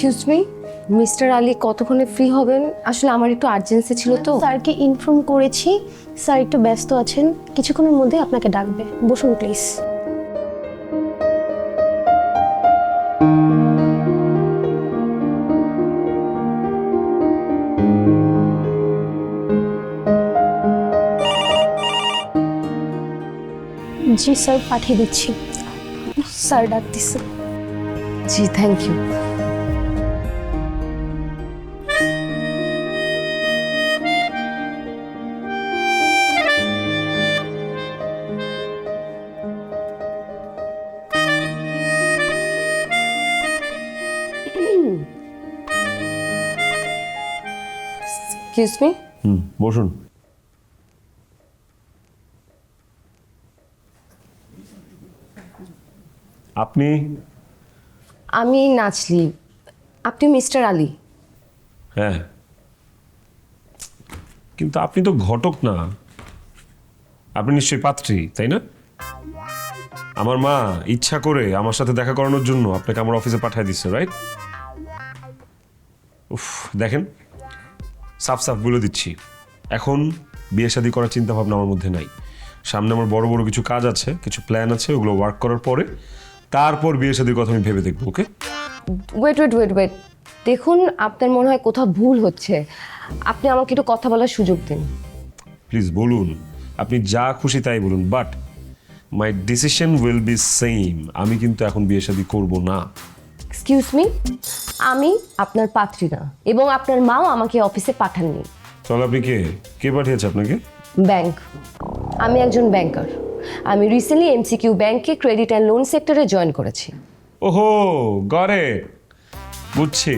Excuse me, mister Ali কতক্ষণে free হবেন? আসলে আমার একটু আর্জেন্সি ছিল তো। স্যারকে ইনফর্ম করেছি, স্যার একটু ব্যস্ত আছেন, কিছুক্ষণের মধ্যে আপনাকে ডাকবে। বসুন প্লিজ। জি স্যার, পাঠিয়ে দিচ্ছি। স্যার ডাকতেছে। জি থ্যাংক ইউ। এক্সকিউজ মি, বসুন। আপনি? আমি নাজলি। আপনি মিস্টার আলী? হ্যাঁ, কিন্তু আপনি তো ঘটক না, আপনি নিশ্চয়ই পাত্রী, তাই না? আমার মা ইচ্ছা করে আমার সাথে দেখা করানোর জন্য আপনাকে আমার অফিসে পাঠিয়ে দিচ্ছে, রাইট? উফ, দেখেন, সাফ সাফ বলে দিচ্ছি, এখন বিয়ে শাদী করার চিন্তা ভাবনা আমার মধ্যে নাই। সামনে আমার বড় বড় কিছু কাজ আছে, কিছু প্ল্যান আছে, ওগুলো ওয়ার্ক করার পরে তারপর বিয়ে শাদীর কথা আমি ভেবে দেখবো। ওকে? ওয়েট ওয়েট ওয়েট ওয়েট, দেখুন আপনার মনে হয় কোথাও ভুল হচ্ছে। আপনি আমাকে একটু কথা বলার সুযোগ দিন। প্লিজ বলুন, আপনি যা খুশি তাই বলুন, but my decision will be same. আমি কিন্তু এখন বিয়ে শাদী করবো না। এক্সকিউজ মি, আমি আপনার পাত্রী না, এবং আপনার মাও আমাকে অফিসে পাঠাননি। তাহলে আপনি কে? কে পাঠিয়েছে আপনাকে? ব্যাংক। আমি একজন ব্যাংকার। আমি রিসেন্টলি এমসিকিউ ব্যাংকে ক্রেডিট অ্যান্ড লোন সেক্টরে জয়েন করেছি। ওহো, গট ইট, বুঝছি।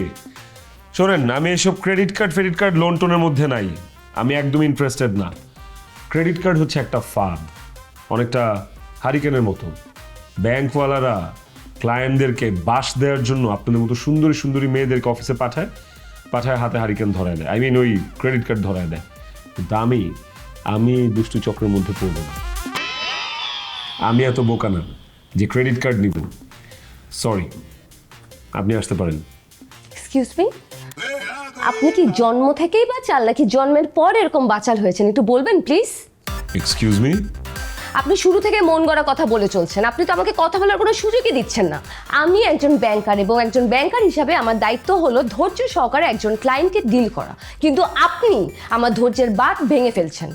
শোনেন, আমি এসব ক্রেডিট কার্ড লোন টোনের মধ্যে নাই। আমি একদম ইন্টারেস্টেড না। ক্রেডিট কার্ড হচ্ছে একটা ফাঁদ, অনেকটা হারিকেনের মতো। ব্যাংকওয়ালারা ক্লায়েন্টদেরকে বাস দেওয়ার জন্য আপনাদের মতো সুন্দরী সুন্দরী মেয়েদেরকে অফিসে পাঠায় হাতে হারিকেন ধরায় দেয়, ওই ক্রেডিট কার্ড ধরায় দেয়। কিন্তু আমি এই দুষ্টু চক্রের মধ্যে পড়ব না। আমি এত বোকা না যে ক্রেডিট কার্ড নিব। সরি, আপনি আসতে পারেন। এক্সকিউজ মি, আপনি কি জন্ম থেকেই বাচাল নাকি জন্মের পর এরকম বাচাল হয়েছেন? একটু বলবেন প্লিজ। Excuse me? আপনি শুরু থেকে মন গড়া কথা বলে চলছেন। আপনি তো আমাকে কথা বলার কোনো সুযোগই দিচ্ছেন না। আমি একজন ব্যাংকার, এবং একজন ব্যাংকার হিসাবে আমার দায়িত্ব হলো ধৈর্য সহকারে একজন ক্লায়েন্টকে ডিল করা। কিন্তু আপনি আমার ধৈর্যের বাঁধ ভেঙে ফেলছেন।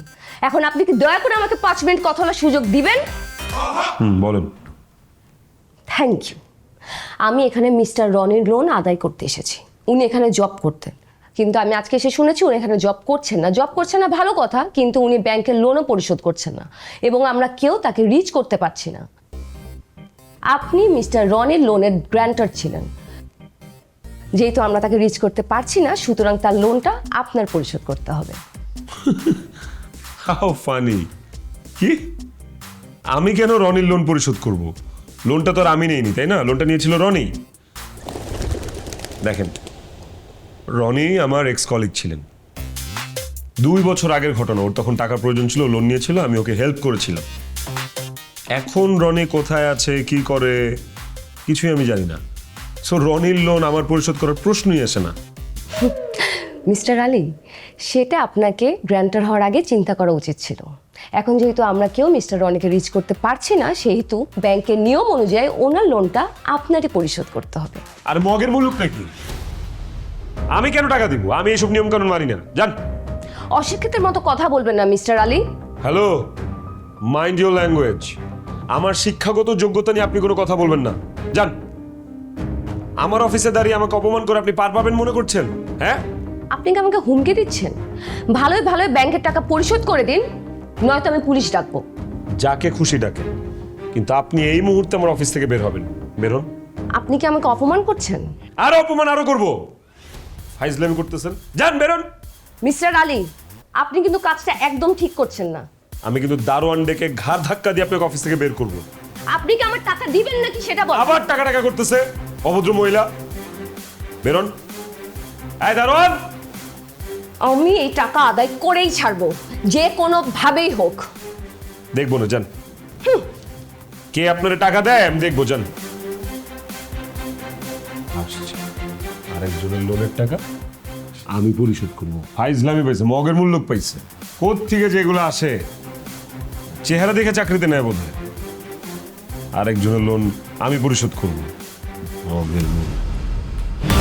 এখন আপনি কি দয়া করে আমাকে 5 মিনিট কথা বলার সুযোগ দিবেন? বলেন। Thank you. আমি এখানে মিস্টার রনির লোন আদায় করতে এসেছি। উনি এখানে জব করতেন, কিন্তু আমি আজকে এসে শুনেছি উনি এখানে জব করছেন না। ভালো কথা, কিন্তু উনি ব্যাংকের লোনও পরিশোধ করছেন না, এবং আমরা কেউ তাকে রিচ করতে পারছি না। আপনি মিস্টার রনির লোনের গ্র্যান্টার ছিলেন। যেহেতু আমরা তাকে রিচ করতে পারছি না, সুতরাং তার লোনটা আপনার পরিশোধ করতে হবে। How funny! কি? আমি কেন রনির লোন পরিশোধ করব? লোনটা তো আর আমি নেইনি, তাই না? লোনটা নিয়েছিল রনি। দেখেন, রনি আমার এক্স কলিগ ছিলেন। 2 বছর আগের ঘটনা। ওর তখন টাকার প্রয়োজন ছিল, লোন নিয়েছিল, আমি ওকে হেল্প করেছিলাম। এখন রনি কোথায় আছে, কি করে, কিছুই আমি জানি না। সো রনির লোন আমার পরিশোধ করার প্রশ্নই আসে না। মিস্টার আলী, সেটা আপনাকে গ্র্যান্টার হওয়ার আগে চিন্তা করা উচিত ছিল। এখন যেহেতু আমরা কেউ মিস্টার রনিকে রিচ করতে পারছি না, সেহেতু ব্যাংকের নিয়ম অনুযায়ী ওনার লোনটা আপনারই পরিশোধ করতে হবে। আর মগের মুলুক নাকি? আমি কেন টাকা দিব? আমি এসব নিয়ম কানুন মানি না, জান। অশিক্ষিতের মতো কথা বলবেন না mister Ali. Hello, mind your language. আমার শিক্ষাগত যোগ্যতা নিয়ে আপনি কোনো কথা বলবেন না, জান। আমার অফিসে দাঁড়িয়ে আমাকে অপমান করে আপনি পার পাবেন মনে করছেন? হ্যাঁ, আপনি কি আমাকে হুমকি দিচ্ছেন? ভালোই ভালোই ব্যাংকের টাকা পরিশোধ করে দিন, নয়তো আমি পুলিশ ডাকবো। যাকে খুশি ডাকে, কিন্তু আপনি এই মুহূর্তে আমার অফিস থেকে বের হবেন। বের হন। আপনি কি আমাকে অপমান করছেন? আরো অপমান আরো করবো? ফাইজলামি করতেছেন, যান বেরোন। মিস্টার আলী, আপনি কিন্তু কাজটা একদম ঠিক করছেন না। আমি কিন্তু দারোয়ান ডেকে ঘাড় ধাক্কা দিয়ে আপনাকে অফিস থেকে বের করবো। আপনি কি আমার টাকা দিবেন নাকি সেটা বল। আবার টাকা টাকা করতেছে অভদ্র মহিলা। বেরোন। এই দারোয়ান! আমি এই টাকা আদায় করেই ছাড়বো, যে কোনো ভাবেই হোক। দেখবো না, যান। কে আপনার টাকা দেয় আমি দেখবো, যান। আসছে আরেকজনের লোনের টাকা আমি পরিশোধ করবো। ফাইজলামি পাইছে, মগের মূল্য পাইছে। কোত্থেকে যেগুলো আসে, চেহারা দেখে চাকরিতে নেয় বোধ হয়। আরেকজনের লোন আমি পরিশোধ করবো, মগের মূল্য।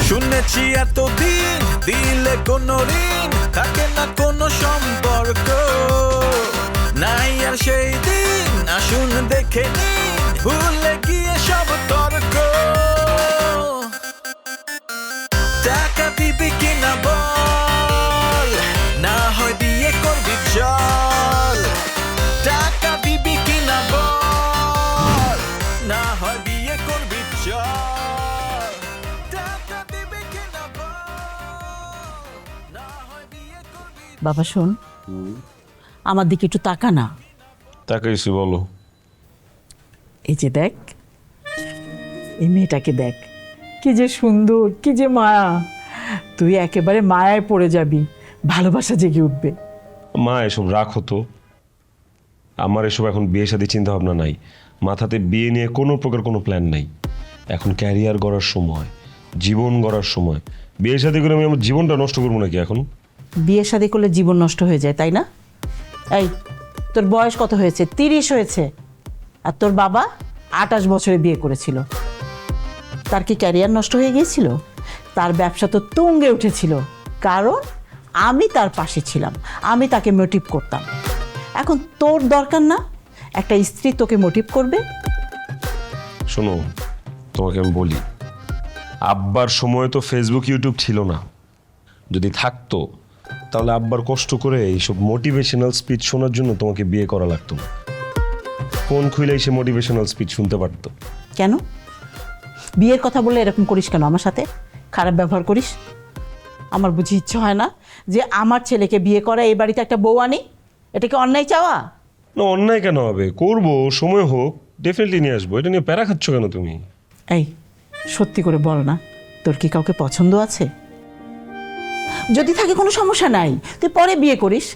শুনেছি এতদিন দিলে কোনো ঋণ থাকে না কোনো সম্পর্ক, নাই আর সেই দিন আসুন দেখে নিন ভুলে গিয়ে সব তর্ক। টাকা দিবি কিনা বল, না হয় বিয়ে করবি চল। টাকা দিবি কিনা বল, না হয় বিয়ে করবি চল। টাকা দিবি কিনা বল, না হয় বিয়ে করবি। বাবা শোন, আমার দিকে একটু তাকা না। তাকাইছি, বলো। এই যে দেখ, এই মেয়েটাকে দেখ, কি যে সুন্দর, কি যে মায়া। তুই একেবারে মায়ায় পড়ে যাবি, ভালোবাসা জেগে উঠবে। মা এসব রাখো তো, আমার এসব এখন বিয়ে শাদী চিন্তা ভাবনা নাই। মাথাতে বিয়ে নিয়ে কোনো প্রকার কোনো প্ল্যান নাই। এখন ক্যারিয়ার গড়ার সময়, জীবন গড়ার সময়। বিয়ে শাদী করে আমি আমার জীবনটা নষ্ট করবো নাকি এখন? বিয়ে শাদী করলে জীবন নষ্ট হয়ে যায়, তাই না? এই, তোর বয়স কত হয়েছে? 30 হয়েছে। আর তোর বাবা 28 বছরে বিয়ে করেছিল। তার কি ক্যারিয়ার নষ্ট হয়ে গিয়েছিল? তার ব্যবসা তো তুঙ্গে উঠেছিল, কারণ আমি তার পাশে ছিলাম, আমি তাকে মোটিভ করতাম। এখন তোর দরকার না একটা স্ত্রী তোকে মোটিভ করবে? শোনো, তোমাকে আমি বলি, আব্বার সময় তো ফেসবুক ইউটিউব ছিল না। যদি থাকতো তাহলে আব্বার কষ্ট করে এইসব মোটিভেশনাল স্পিচ শোনার জন্য তোমাকে বিয়ে করা লাগতো না। ফোন খুইলেই সে মোটিভেশনাল স্পিচ শুনতে পারতো। কেন বিয়ের কথা বলে এরকম করিস? কেন আমার সাথে খারাপ ব্যবহার করিস? আমার বুঝি ইচ্ছে হয় না যে আমার ছেলেকে বিয়ে করা, এই বাড়িতে একটা বউ আনি? এটা কি অন্যায় চাওয়া? না, অন্যায় কেন হবে? করবো, সময় হোক, ডেফিনেটলি নিয়ে আসবো। এটা নিয়ে প্যারা খাচ্ছ কেন তুমি? এই সত্যি করে বল না, তোর কি কাউকে পছন্দ আছে? যদি থাকে কোনো সমস্যা নাই, তুই পরে বিয়ে করিস।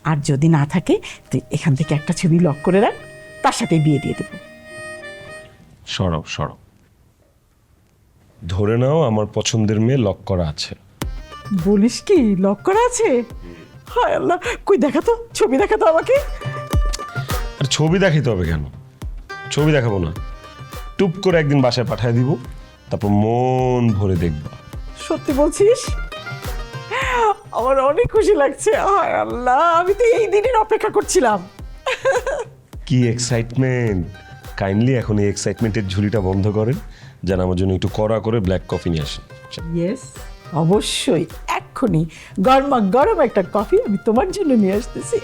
আর যদি না থাকে, তুই এখান থেকে একটা ছবি লক করে রাখ, তার সাথে বিয়ে দিয়ে দেবো। সরব সরব, ধরে নাও আমার পছন্দের মেয়ে লক করা আছে। বলিস কি, লক করা আছে? হায় আল্লাহ, কই দেখা তো, ছবি দেখা তো আমাকে। আর ছবি দেখাইতে হবে কেন? ছবি দেখাবো না, টুপ করে একদিন বাসায় পাঠিয়ে দিব, তারপর মন ভরে দেখবা। সত্যি বলছিস? আমার অনেক খুশি লাগছে। হায় আল্লাহ, আমি তো এই দিনের অপেক্ষা করছিলাম। কি এক্সাইটমেন্ট! কাইন্ডলি এখন এই এক্সাইটমেন্টের ঝুলিটা বন্ধ করেন, যেন আমার জন্য একটু কড়া করে ব্ল্যাক কফি নিয়ে আসেন। ইয়েস, অবশ্যই, এক্ষুনি গরমা গরম একটা কফি আমি তোমার জন্য নিয়ে আসতেছি।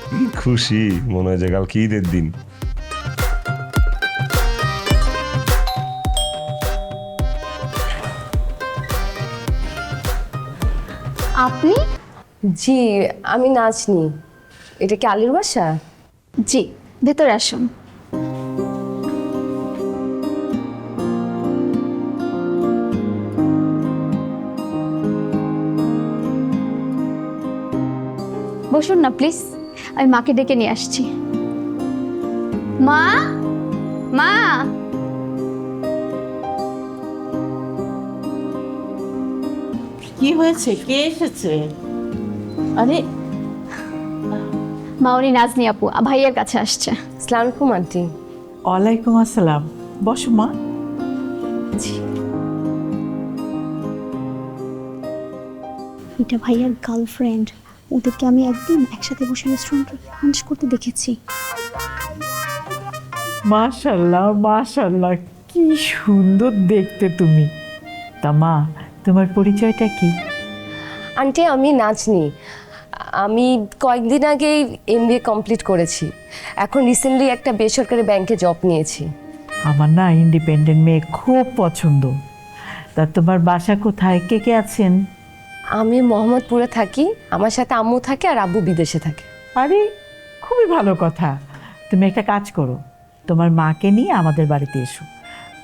কি খুশি, মনে হয় যে কাল কি ঈদের দিন। আপনি? জি, আমি নাচনি। এটা কি আলির বাসা? জি, ভেতরে আসুন। বসুন না প্লিজ, আমি মাকে ডেকে নিয়ে আসছি। মা, মা। কি হয়েছে? কে এসেছে? আরে মা, উনি নাজনি আপু ভাইয়ের কাছে আসছে। আসসালামু আলাইকুম আন্টি। ওয়ালাইকুম আসসালাম, বসো মা। এটা ভাইয়ার গার্লফ্রেন্ড। ওদেরকে আমি একদিন একসাথে বসে রেস্টুরেন্টে লাঞ্চ করতে দেখেছি। মাশাআল্লাহ মাশাআল্লাহ, কি সুন্দর দেখতে তুমি। তা মা, তোমার পরিচয়টা কি? আন্টি, আমি নাচনি। আমি কয়েকদিন আগেই MBA কমপ্লিট করেছি। এখন রিসেন্টলি একটা বেসরকারি ব্যাংকে জব নিয়েছি। আমার না ইন্ডিপেন্ডেন্ট মেয়ে খুব পছন্দ। তা তোমার বাসা কোথায়? কে কে আছেন? আমি মোহাম্মদপুরে থাকি, আমার সাথে আম্মু থাকে আর আব্বু বিদেশে থাকে। আরে খুবই ভালো কথা। তুমি একটা কাজ করো, তোমার মাকে নিয়ে আমাদের বাড়িতে এসো।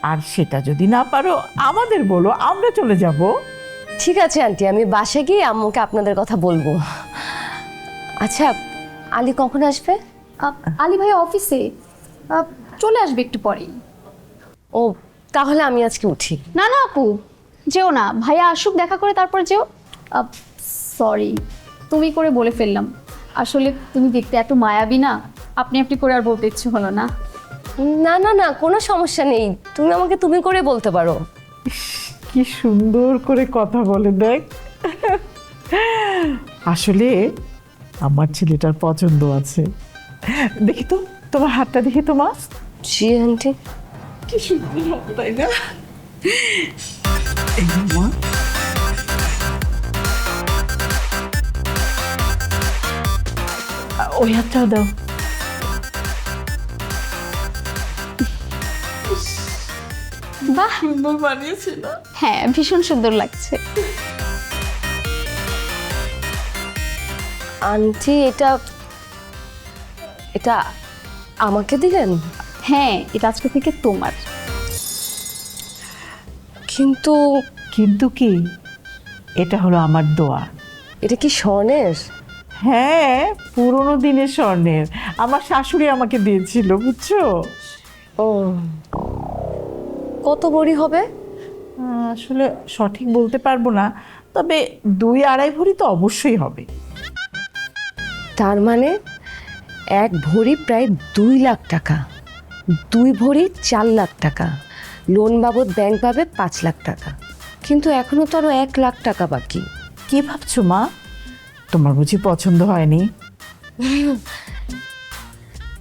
আর সেটা যদি না পারো আমাদের বলো, আমরা চলে যাব। ঠিক আছে আন্টি, আমি বাসায় গিয়ে আম্মুকে আপনাদের কথা বলবো। আচ্ছা, আলী কখন আসবে? আলী ভাইয়া অফিসে, চলে আসবে একটু পরেই। ও তাহলে আমি আজকে উঠি। না না আপু, যেও না, ভাইয়া আসুক দেখা করে তারপরে যেও। সরি, তুমি করে বলে ফেললাম। আসলে তুমি দেখতে এত মায়াবী না, আপনি আপনি করে আর বলতে ইচ্ছে হলো না। না না না, কোনো সমস্যা নেই, তুমি আমাকে তুমি করে বলতে পারো। কি সুন্দর করে কথা বলে দেখ। আসলে আমার ছেলেটার পছন্দ আছে। দেখি তো তোমার হাতটা, দেখি তোমার। জি আন্টি। কি সুন্দর হাত, তাই না? এই মা, ওই হাতটাও দাও। বাহ, সুন্দর বানিয়েছিল। হ্যাঁ ভীষণ সুন্দর লাগছে। আন্টি এটা এটা আমাকে দিলেন? হ্যাঁ, এটা আজকে থেকে তোমার। কিন্তু কিন্তু কি, এটা হলো আমার দোয়া। এটা কি স্বর্ণের? হ্যাঁ, পুরোনো দিনের স্বর্ণের। আমার শাশুড়ি আমাকে দিয়েছিল, বুঝছো? ও কত ভরি হবে? আসলে সঠিক বলতে পারবো না, তবে 2-2.5 ভরি তো অবশ্যই হবে। তার মানে 1 ভরি প্রায় 2 লাখ টাকা, 2 ভরি 4 লাখ টাকা, লোন বাবদ ব্যাংক পাবে 5 লাখ টাকা, কিন্তু এখনো তো আরো 1 লাখ টাকা বাকি। কি ভাবছো মা? তোমার বুঝি পছন্দ হয়নি?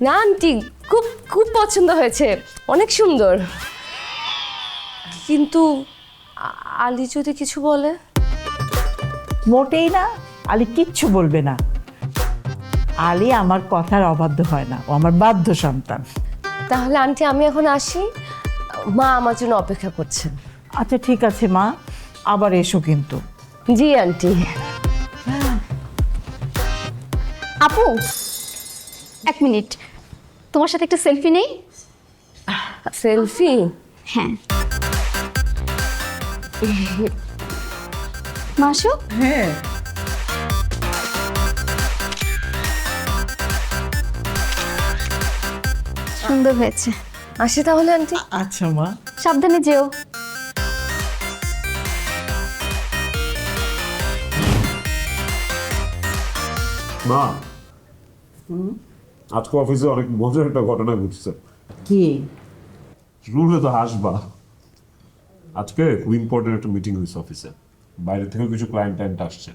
না আন্টি, খুব খুব পছন্দ হয়েছে, অনেক সুন্দর, কিন্তু আলী যদি কিছু বলে? মোটেই না, আলী কিচ্ছু বলবে না। আলী আমার কথার অবাধ্য হয় না, ও আমার বাধ্য সন্তান। তাহলে আন্টি আমি এখন আসি, মা আমার জন্য অপেক্ষা করছেন। আচ্ছা ঠিক আছে মা, আবার এসো কিন্তু। জি আন্টি। আপু 1 মিনিট, তোমার সাথে একটা সেলফি নেই? সেলফি? হ্যাঁ। মাসু, হ্যাঁ। সুন্দর হয়েছে। আসি তাহলে আন্টি। আচ্ছা মা। সাবধানে যেও। মা, আজকে অফিসে অনেক মজার একটা ঘটনা ঘটছে। কি? শুনলে তো হাসবা। আজকে খুব ইম্পর্টেন্ট একটা মিটিং হয়েছে অফিসে, বাইরে থেকে কিছু ক্লায়েন্ট আসছে।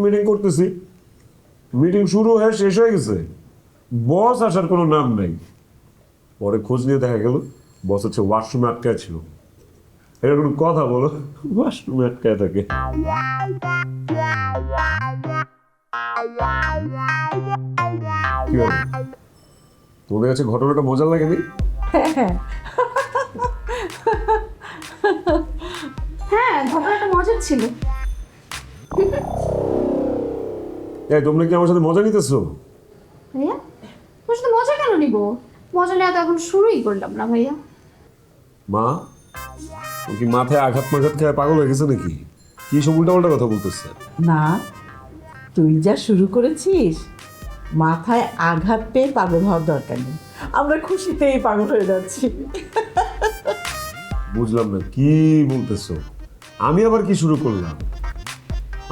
মিটিং করতেছি, মিটিং শুরু হয়ে শেষ হয়ে গেছে, বস আসার কোনো নাম নাই। পরে খোঁজ নিয়ে দেখা গেল বস হচ্ছে ওয়াশরুমে আটকায় ছিল। এটা কোনো কথা বলো, ওয়াশরুমে আটকায় থাকে। কি হলো? তোমাদের কাছে ঘটনাটা মজার লাগেনি? হ্যাঁ, ঘটনাটা মজার ছিল। এই তোমরা কি আমার সাথে মজা নিতেছো? ভাইয়া, তোমার সাথে মজা কেন নিব? মজা নেওয়া তো এখন শুরুই করলাম না ভাইয়া। মা, ও কি মাথায় আঘাত খেয়ে পাগল হয়ে গেছে নাকি? কি সব উল্টাপাল্টা কথা বলতেছে? না, তুই যা শুরু করেছিস, মাথায় আঘাত পেয়ে পাগল হওয়ার দরকার নেই। আমরা খুশিতেই পাগল হয়ে যাচ্ছি। বুঝলাম না কি বলতেছো। আমি আবার কি শুরু করলাম?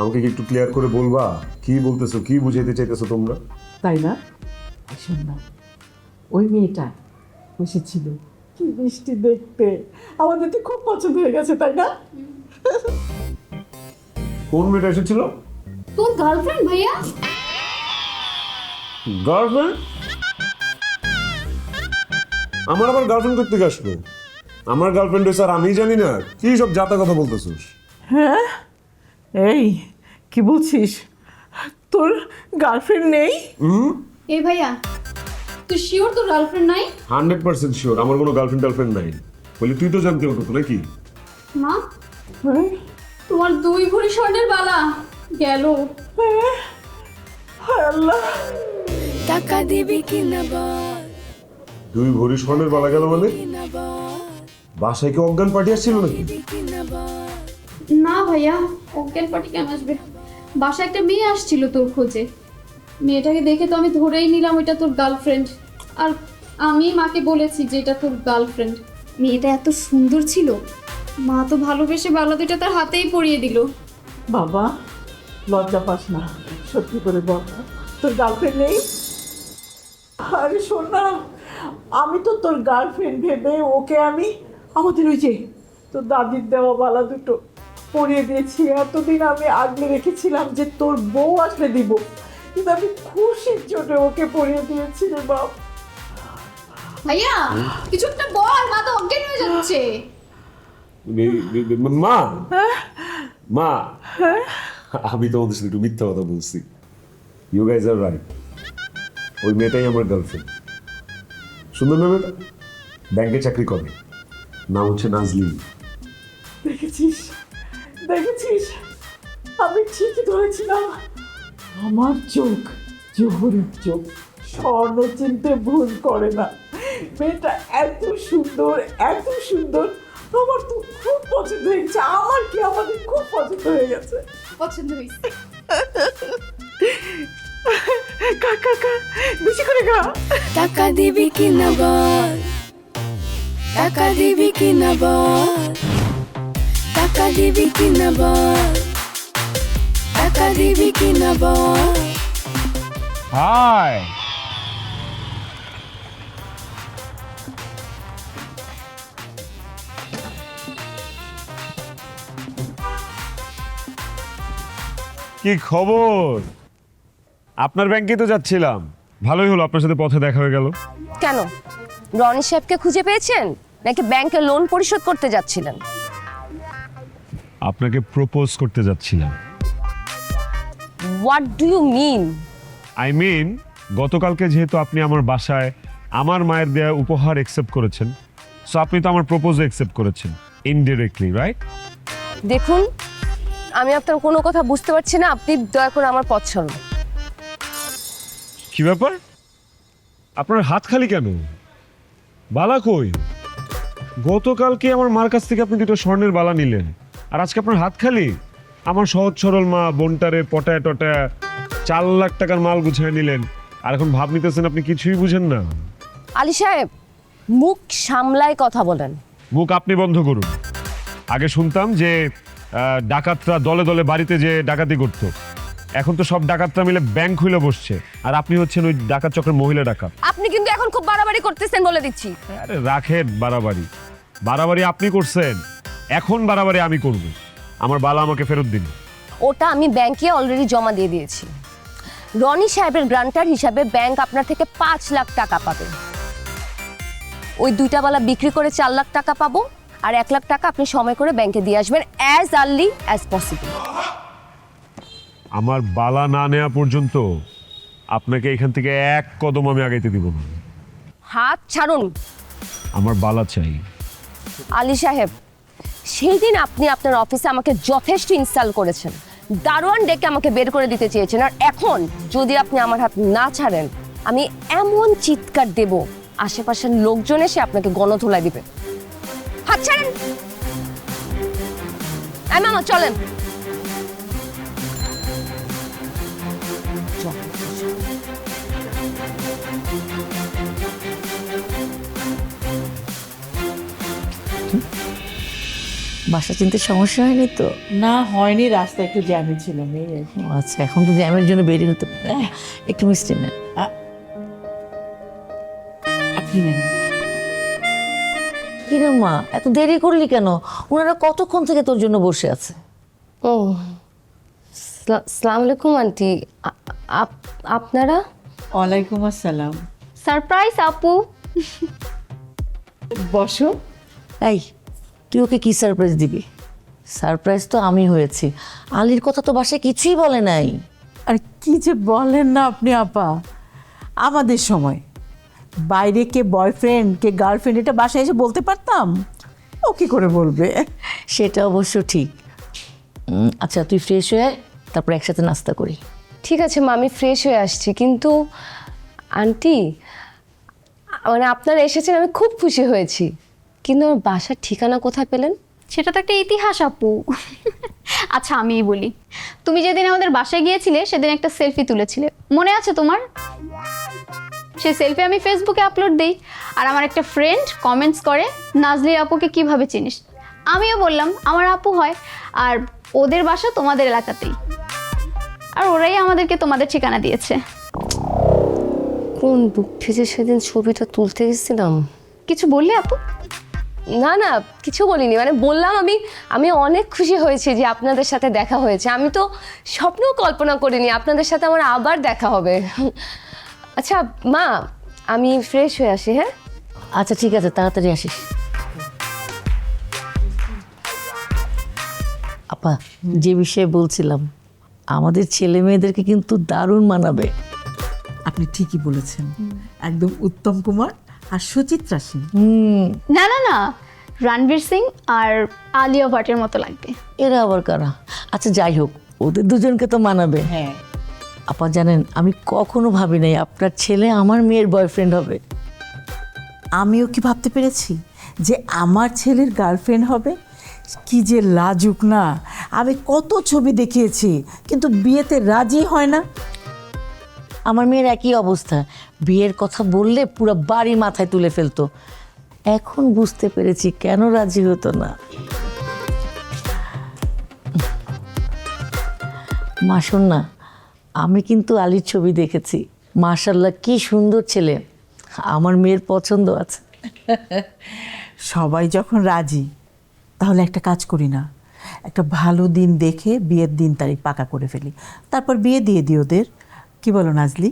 আমাকে কি একটু ক্লিয়ার করে বলবা কি বলতেছো, কি বুঝাইতে চাইতেছো তোমরা? তাই না? শোন না, ওই মেয়েটা বসেছিল, কি মিষ্টি দেখতে, আমাদের তো খুব পছন্দ হয়ে গেছে, তাই না? কোন মেয়েটা এসেছিল? তোর গার্লফ্রেন্ড ভাইয়া? গার্লফ্রেন্ড? আমার আবার গার্লফ্রেন্ড করতে আসলো? আমার গার্লফ্রেন্ড স্যার আমি জানি না, কি সব জাতা কথা বলতেছিস? হ্যাঁ, এই কি বলছিস? তোর গার্লফ্রেন্ড নেই? এই ভাইয়া, তুই শিওর তোর গার্লফ্রেন্ড নাই? 100% শিওর আমার কোনো গার্লফ্রেন্ড নাই। বলি তুই তো জানতে হতো নাকি? মা, হ্যাঁ? তোমার 2 ভরি স্বর্ণের বালা গেল। হায় আল্লাহ, টাকা দিবি কিনা বল, 2 ভরি স্বর্ণের বালা গেল মানে? কিনা বল, বাসায় কি অজ্ঞান পার্টি আসছিল নাকি? কিনা বল। না ভাইয়া, অজ্ঞান পার্টি কেন আসবে? বাসায় একটা মেয়ে আসছিল তোর খোঁজে। মেয়েটাকে দেখে তো আমি ধরেই নিলাম এটা তোর গার্লফ্রেন্ড। আর আমি মাকে বলেছি যে এটা তোর গার্লফ্রেন্ড। মেয়েটা এত সুন্দর ছিল, মা তো ভালোবেসে বালা দুটা তার হাতেই পরিয়ে দিল। বাবা লজ্জা পাস না, সত্যি করে বল না, তোর গার্লফ্রেন্ড নেই? আরে শোন না, আমি তো তোর গার্লফ্রেন্ড ভেবে ওকে আমি আমাদের ওই যে তোর দাদির দেওয়া বালা দুটো পরিয়ে দিয়েছি। এতদিন আমি আগলে রেখেছিলাম যে তোর বউ আসলে দিব, কিন্তু আমি খুশির জন্য ওকে পরিয়ে দিয়েছি রে বাপ। ভাইয়া কিছু একটা বল, মা তো অজ্ঞান হয়ে যাচ্ছে। মা মা আমি তোমাদের সাথে একটু মিথ্যা কথা বলছি। ইউ গাইজ আর রাইট, ওই মেয়েটাই আমার গার্লফ্রেন্ড। সুন্দর না মেয়েটা? ব্যাংকে চাকরি করে, নাম হচ্ছে নাজলিন। দেখেছিস দেখেছিস, আমি ঠিকই ধরেছিলাম। আমার চোখ জোহরের চোখ, স্বর্ণ চিনতে ভুল করে না। মেয়েটা এত সুন্দর এত সুন্দর, আমার তো খুব পছন্দ হয়েছে। আমার কি, আমাদের খুব পছন্দ হয়ে গেছে। পছন্দ হয়েছে। খা খা খা, বেশি করে খা। টাকা দিবি কিনা বল, টাকা দিবি কিনা বল, টাকা দিবি কিনা বল, টাকা দিবি কিনা বল। হাই, কি খবর? আপনার ব্যাংকে তো যাচ্ছিলাম, ভালোই হলো আপনার সাথে পথে দেখা হয়ে গেল। কেন, রনি সাহেবকে খুঁজে পেয়েছেন নাকি ব্যাংকে লোন পরিশোধ করতে যাচ্ছিলেন? আপনাকে প্রপোজ করতে যাচ্ছিলাম। What do you mean? I mean, গতকালকে যেহেতু আপনি আমার বাসায় আমার মায়ের দেয়া উপহার অ্যাকসেপ্ট করেছেন, সো আপনি তো আমার প্রপোজ অ্যাকসেপ্ট করেছেন ইনডিরেক্টলি, রাইট? দেখুন, আমি আপনার কোনো কথা বুঝতে পারছি না, আপনি দয়া করে আমার পথ ছাড়ুন। কি ব্যাপার, আপনার হাত খালি কেন? বালা কই? গতকালকে আমার মার কাছ থেকে আপনি দুটো স্বর্ণের বালা নিলেন, আর আজকে আপনার হাত খালি? আমার সহজ সরল মা বোনটারে পটায় টটায় 4 লাখ টাকার মাল গুছিয়ে নিলেন, আর এখন ভাব নিতেছেন আপনি কিছুই বুঝেন না। আলী সাহেব, মুখ সামলায় কথা বলেন। মুখ আপনি বন্ধ করুন। আগে শুনতাম যে ডাকাতরা দলে দলে বাড়িতে যে ডাকাতি করত, এখন তো সব ডাকাতরা মিলে ব্যাংক খুলে বসছে, আর আপনি হচ্ছেন ওই ডাকাত চক্রের মহিলা ডাকাত। আপনি কিন্তু এখন খুব বাড়াবাড়ি করতেছেন বলে দিচ্ছি। আরে রাখেন বাড়াবাড়ি, বাড়াবাড়ি আপনি করছেন, এখন বাড়াবাড়ি আমি করব। আমার বালা আমাকে ফেরত দিন। ওটা আমি ব্যাংকে অলরেডি জমা দিয়ে দিয়েছি। রনি সাহেবের গ্রান্টার হিসাবে ব্যাংক আপনার থেকে 5 লাখ টাকা পাবে। ওই দুইটা বালা বিক্রি করে 4 লাখ টাকা পাবো, আর 1 লাখ টাকা আপনি সময় করে ব্যাংকে দিয়ে আসবেন অ্যাজ আর্লি অ্যাজ পসিবল। আমার বালা না নেওয়া পর্যন্ত আপনাকে এখান থেকে এক কদম আমি আগাইতে দিব না। হাত ছাড়ুন। আমার বালা চাই। আলী সাহেব, সেই দিন আপনি আপনার অফিসে আমাকে যথেষ্ট ইনস্টল করেছেন, দারোয়ান ডেকে আমাকে বের করে দিতে চেয়েছেন, আর এখন যদি আপনি আমার হাত না ছাড়েন, আমি এমন চিৎকার দেব আশেপাশের লোকজন এসে আপনাকে গণধোলাই দিবে। হাত ছাড়েন। এই মামা চলেন। বাসা চিনতে সমস্যা হয়নি তো? না হয়নি, রাস্তা একটু জ্যামে ছিল। মেয়ে ও আচ্ছা, এখন তো জ্যামের জন্য বেরিয়ে হতে পারে। একটু মিষ্টি নেন। আপনি নেন। কিরে মা, এত দেরি করলি কেন? ওনারা কতক্ষণ থেকে তোর জন্য বসে আছে। ও, সালাম আলাইকুম আন্টি। আপনারা? ওয়ালাইকুম আসসালাম। সারপ্রাইজ আপু। বসো। এই, তুই ওকে কি সারপ্রাইজ দিবি? সারপ্রাইজ তো আমি হয়েছি, আলীর কথা তো বাসায় কিছুই বলে নাই। আর কি যে বলেন না আপনি আপা, আমাদের সময় বাইরে কে বয়ফ্রেন্ড কে গার্লফ্রেন্ড এটা বাসায় এসে বলতে পারতাম? ও কি করে বলবে? সেটা অবশ্য ঠিক। আচ্ছা, তুই ফ্রেশ হয়ে আয়, তারপর একসাথে নাস্তা করি। ঠিক আছে মা, আমি ফ্রেশ হয়ে আসছি, কিন্তু আন্টি, মানে আপনারা এসেছেন আমি খুব খুশি হয়েছি, কিন্তু আমার বাসার ঠিকানা কোথায় পেলেন? সেটা তো একটা ইতিহাস আপু। আচ্ছা আমিই বলি, তুমি যেদিন আমাদের বাসায় গিয়েছিলে সেদিন একটা সেলফি তুলেছিলে, মনে আছে তোমার? সেই সেলফি আমি ফেসবুকে আপলোড দিই, আর আমার একটা ফ্রেন্ড কমেন্টস করে নাজলি আপুকে কিভাবে চিনিস। আমিও বললাম আমার আপু হয়, আর ওদের বাসা তোমাদের এলাকাতেই, আর ওরাই আমাদেরকে তোমাদের ঠিকানা দিয়েছে। কোন দুঃখে যে সেদিন ছবিটা তুলতে গেছিলাম। কিছু বললে আপু? না না, কিছু বলিনি, মানে বললাম আমি অনেক খুশি হয়েছি যে আপনাদের সাথে দেখা হয়েছে। আমি তো স্বপ্নেও কল্পনা করিনি আপনাদের সাথে আমার আবার দেখা হবে। আচ্ছা মা, আমি ফ্রেশ হয়ে আসি। হ্যাঁ আচ্ছা ঠিক আছে, তাড়াতাড়ি আসিস। আপা, যে বিষয়ে বলছিলাম, আমাদের ছেলে মেয়েদেরকে কিন্তু দারুণ মানাবে। আপনি ঠিকই বলেছেন, একদম উত্তম কুমার আর সুচিত্রা সিং। না না না, রণবীর সিং আর আলিয়া ভাটের মতো লাগবে। এরা আবার কারা? আচ্ছা যাই হোক, ওদের দুজনকে তো মানাবে। হ্যাঁ, আপা জানেন, আমি কখনো ভাবি নাই আপনার ছেলে আমার মেয়ের বয়ফ্রেন্ড হবে। আমিও কি ভাবতে পেরেছি যে আমার ছেলের গার্লফ্রেন্ড হবে? কি যে লাজুক না! আমি কত ছবি দেখিয়েছি, কিন্তু বিয়েতে রাজি হয় না। আমার মেয়ের একই অবস্থা, বিয়ের কথা বললে পুরো বাড়ি মাথায় তুলে ফেলতো। এখন বুঝতে পেরেছি কেন রাজি হতো না। মা শোন না, আমি কিন্তু আলীর ছবি দেখেছি, মাশাল্লাহ কি সুন্দর ছেলে, আমার মেয়ের পছন্দ আছে। সবাই যখন রাজি, তাহলে একটা কাজ করি না, একটা ভালো দিন দেখে বিয়ের দিন তারিখ পাকা করে ফেলি, তারপর বিয়ে দিয়ে দিই ওদের। কি বলো নাজলি?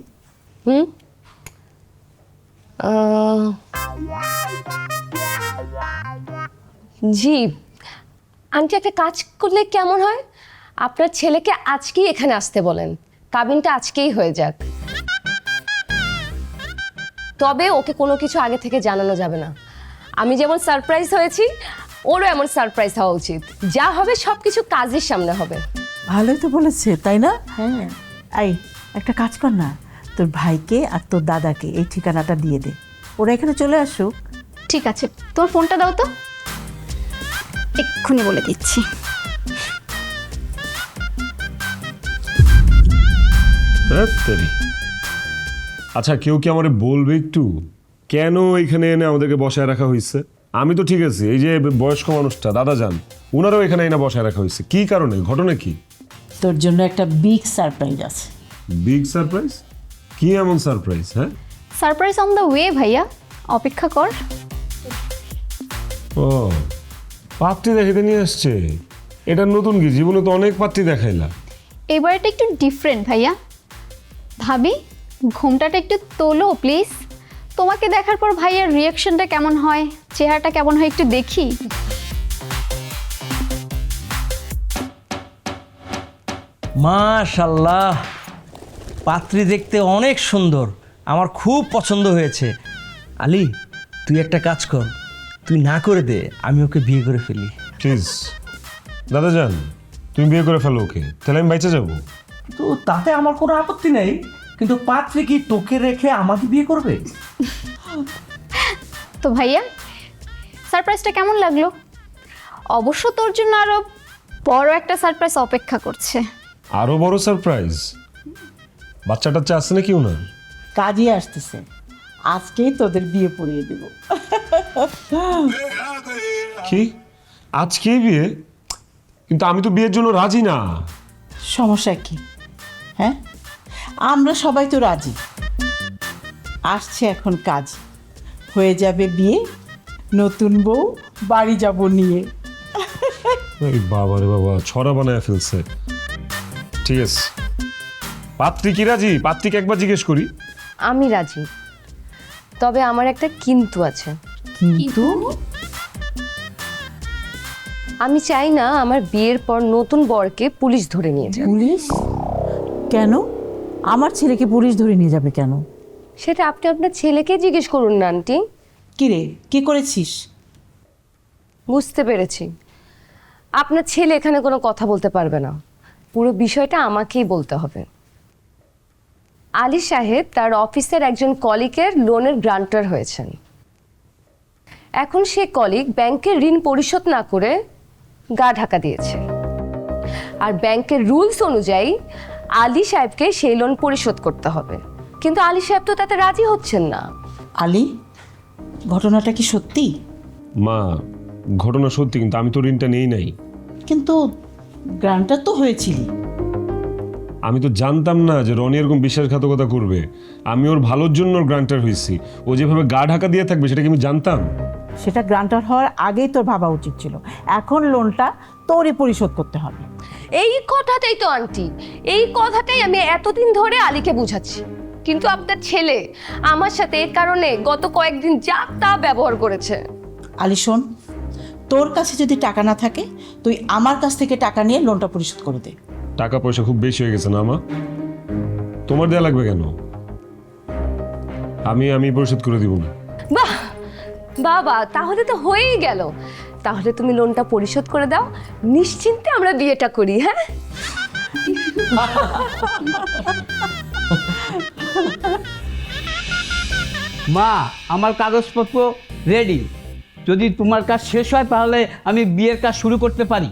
জি আন্টি, একটা কাজ করলে কেমন হয়? আপনার ছেলেকে আজকেই এখানে আসতে বলেন, কাবিনটা আজকেই হয়ে যাক। তবে ওকে কোনো কিছু আগে থেকে জানানো যাবে না। আমি যেমন সারপ্রাইজ হয়েছি, ওরও এমন সারপ্রাইজ হওয়া উচিত। যা হবে সব কিছু কাজের সামনে হবে। ভালোই তো বলেছে, তাই না? হ্যাঁ। এই একটা কাজ কর না, তোর ভাইকে আর তোর দাদাকে এই ঠিকানাটা দিয়ে দে, ওরা এখানে চলে আসুক। ঠিক আছে, তোর ফোনটা দাও তো, এক্ষুনি বলে দিচ্ছি। ধ্যাত্তেরি। আচ্ছা, কেউ কি আমারে বলবে একটু কেন এখানে এনে আমাদেরকে বসায় রাখা হয়েছে? আমি তো ঠিক আছে, এই যে বয়স্ক মানুষটা দাদা যান, ওনারাও এখানে এনে বসায় রাখা হয়েছে কি কারণে? ঘটনা কি? তোর জন্য একটা বিগ সারপ্রাইজ আছে। Big surprise? কি এমন সারপ্রাইজ? হ্যাঁ, সারপ্রাইজ অন দ্য ওয়ে ভাইয়া, অপেক্ষা কর। ও, পাত্রী দেখাইতে নিয়ে আসছে। এটা নতুন কি? জীবনে তো অনেক পাত্রী দেখাইলা। এবারটা একটু ডিফারেন্ট ভাইয়া। ভাবি, ঘুমটাটা একটু তোলো প্লিজ। তোমাকে দেখার পর ভাইয়ার রিয়াকশনটা কেমন হয়, চেহারাটা কেমন হয় একটু দেখি। মাশাল্লাহ, পাত্রী দেখতে অনেক সুন্দর, আমার খুব পছন্দ হয়েছে। আলী, তুই একটা কাজ কর, তুই না করে দে, আমি ওকে বিয়ে করে ফেলি। প্লিজ দাদা যান, তুমি বিয়ে করে ফেলো ওকে, তাহলে আমি বাইচে যাবো। তো তাতে আমার কোনো আপত্তি নেই, কিন্তু পাত্রী কি তোকে রেখে আমাকে বিয়ে করবে? তো ভাইয়া, সারপ্রাইজটা কেমন লাগলো? অবশ্য তোর জন্য আরো বড় একটা সারপ্রাইজ অপেক্ষা করছে। আরো বড় সারপ্রাইজ? বাচ্চা টাচ্চা আছে নাকি ওনার? কাজই আসতেছে, আজকেই তোদের বিয়ে পড়িয়ে দেব। কি আজকেই বিয়ে? কিন্তু আমি তো বিয়ের জন্য রাজি না। সমস্যা কি? হ্যাঁ, আমরা সবাই তো রাজি। আসছে এখন কাজ, হয়ে যাবে বিয়ে, নতুন বউ বাড়ি যাব নিয়ে। এই বাবা রে বাবা, ছড়া বানায় ফেলছে। ঠিক আছে, পাত্রী কি রাজি? পাত্রীকে একবার জিজ্ঞেস করি। আমি রাজি, তবে আমার একটা কিন্তু আছে। কিন্তু আমি চাই না আমার বিয়ের পর নতুন বরকে পুলিশ ধরে নিয়ে যাক। পুলিশ কেন? আমার ছেলেকে পুলিশ ধরে নিয়ে যাবে কেন? সেটা আপনি আপনার ছেলেকে জিজ্ঞেস করুন না আন্টি। কি রে, কি করেছিস? বুঝতে পেরেছি, আপনার ছেলে এখানে কোনো কথা বলতে পারবে না, পুরো বিষয়টা আমাকেই বলতে হবে। আলী সাহেব তার অফিসের একজন কলিগের লোনের গ্রান্টার হয়েছেন। এখন সে কলিগ ব্যাংকের ঋণ পরিশোধ না করে গা ঢাকা দিয়েছে, আর ব্যাংকের রুলস অনুযায়ী আলী সাহেবকে সেই লোন পরিশোধ করতে হবে। কিন্তু আলী সাহেব তো তাতে রাজি হচ্ছেন না। আলী, ঘটনাটা কি সত্যি? মা, ঘটনা সত্যি, কিন্তু আমি তো ঋণটা নেই নাই। কিন্তু গ্রান্টার তো হয়েছিলি। আমি তো জানতাম না যে রনি এরকম বিশ্বাসঘাতকতা করবে। আমি ওর ভালোর জন্য ওর গ্রান্টার হয়েছি। ও যেভাবে গা ঢাকা দিয়ে থাকবে সেটা কি আমি জানতাম? সেটা গ্রান্টার হওয়ার আগেই তোর ভাবা উচিত ছিল। এখন লোনটা তোরই পরিশোধ করতে হবে। এই কথাটাই তো আন্টি, এই কথাটাই আমি এতদিন ধরে আলীকে বুঝাচ্ছি, কিন্তু আপনার ছেলে আমার সাথে এই কারণে গত কয়েকদিন যা তা ব্যবহার করেছে। আলী শোন, তোর কাছে যদি টাকা না থাকে তুই আমার কাছ থেকে টাকা নিয়ে লোনটা পরিশোধ করে দে। টাকা পয়সা খুব বেশি হয়ে গেছে না মা? তোমার দেয়া লাগবে কেন? আমি পরিশোধ করে দিব না। বাহ বাবা, তাহলে তো হয়েই গেল। তাহলে তুমি লোনটা পরিশোধ করে দাও, নিশ্চিন্তে আমরা বিয়েটা করি। হ্যাঁ, মা, আমার কাগজপত্র রেডি। যদি তোমার কাজ শেষ হয় তাহলে আমি বিয়ের কাজ শুরু করতে পারি।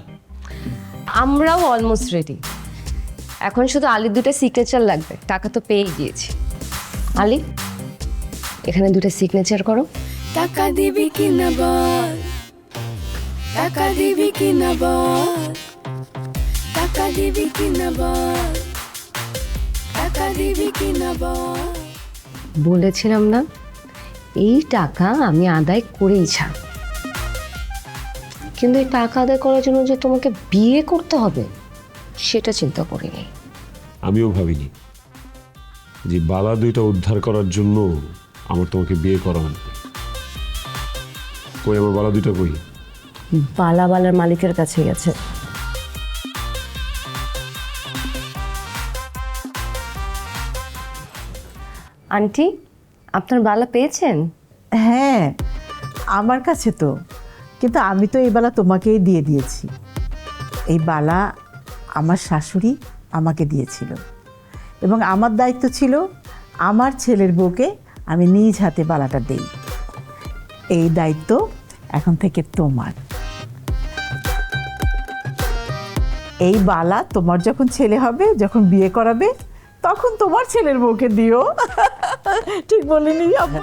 আমরাও অলমোস্ট রেডি। এখন শুধু আলীর 2টা সিগনেচার লাগবে। টাকা তো পেয়ে গিয়েছি। আলী, এখানে 2টা সিগনেচার করো। টাকা দিবি কিনা বল, টাকা দিবি কিনা বল, টাকা দিবি কিনা বল, টাকা দিবি কিনা বল। বলেছিলাম না, এই টাকা আমি আদায় করেই ছাড়ব। কিন্তু এই টাকা আদায় করার জন্য যে তোমাকে বিয়ে করতে হবে সেটা চিন্তা করিনি। আমিও ভাবিনি যে বালা 2টা উদ্ধার করার জন্য আমার তোমাকে বিয়ে করা লাগবে। কই আমার বালা 2টা কই? বালার মালিকের কাছে গেছে। আন্টি, আপনার বালা পেয়েছেন? হ্যাঁ, আমার কাছে তো, কিন্তু আমি তো এই বালা তোমাকেই দিয়ে দিয়েছি। এই বালা আমার শাশুড়ি আমাকে দিয়েছিল এবং আমার দায়িত্ব ছিল আমার ছেলের বউকে আমি নিজ হাতে বালাটা দেই। এই দায়িত্ব এখন থেকে তোমার। এই বালা তোমার যখন ছেলে হবে, যখন বিয়ে করাবে, তখন তোমার ছেলের বউকে দিও। ঠিক বলিনি আপু?